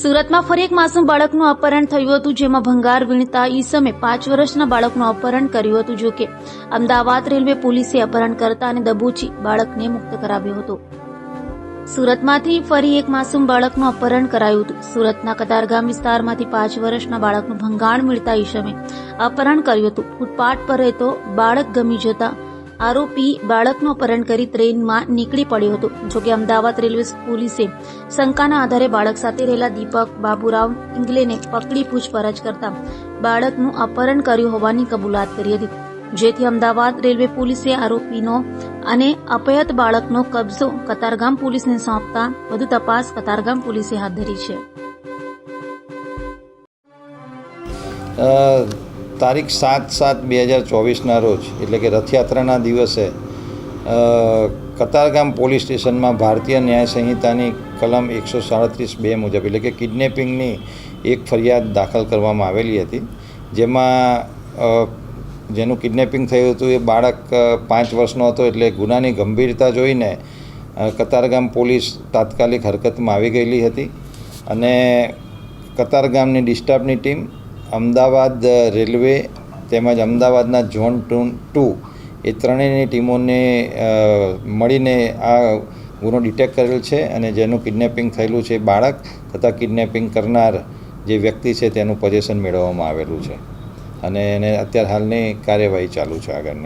સુરતમાં ફરી એક માસૂમ બાળકનું અપહરણ થયું હતું, જેમાં ભંગાર વીણતા ઈસમે 5 વર્ષના બાળકનું અપહરણ કર્યું હતું. જોકે અમદાવાદ રેલવે પોલીસે અપહરણ કરતા અને દબોચી બાળકને મુક્ત કરાવ્યો હતો. સુરતમાંથી ફરી એક માસૂમ બાળકનું અપહરણ કરાયું હતું. સુરતના કતારગામ વિસ્તારમાંથી 5 વર્ષના બાળકનું ભંગાણ વીણતા ઈસમે અપહરણ કર્યું હતું. ફૂટપાથ પર રહેતો બાળક ગમી જતા આરોપી બાળકનું અપહરણ કરી ટ્રેનમાં નીકળી પડ્યો હતો. જોકે અમદાવાદ રેલવે પોલીસે શંકાના આધારે બાળક સાથે રહેલા દીપક બાબુરાવ ઇંગલેને પકડી પૂછપરછ કરતા બાળકનું અપહરણ કર્યું હોવાની કબૂલાત કરી હતી. જેથી અમદાવાદ રેલવે પોલીસે આરોપીનો અને અપહૃત બાળકનો કબજો કતારગામ પોલીસને સોંપતા વધુ તપાસ કતારગામ પોલીસે હાથ ધરી છે. તારીખ 7/7/2024ના રોજ એટલે કે રથયાત્રાના દિવસે કતારગામ પોલીસ સ્ટેશનમાં ભારતીય ન્યાય સંહિતાની કલમ 137(2) મુજબ એટલે કે કિડનેપિંગની એક ફરિયાદ દાખલ કરવામાં આવેલી હતી. જેનું કિડનેપિંગ થયું હતું એ બાળક 5 વર્ષનો હતો. એટલે ગુનાની ગંભીરતા જોઈને કતારગામ પોલીસ તાત્કાલિક હરકતમાં આવી ગયેલી હતી અને કતારગામની ડિસ્ટાફની ટીમ, અમદાવાદ રેલવે તેમજ અમદાવાદના ઝોન 2 એ ત્રણેયની ટીમોને મળીને આ ગુનો ડિટેક્ટ કરેલ છે અને જેનું કિડનેપિંગ થયેલું છે બાળક તથા કિડનેપિંગ કરનાર જે વ્યક્તિ છે તેનું પોઝેશન મેળવવામાં આવેલું છે અને એને અત્યારે હાલની કાર્યવાહી ચાલુ છે આગળની.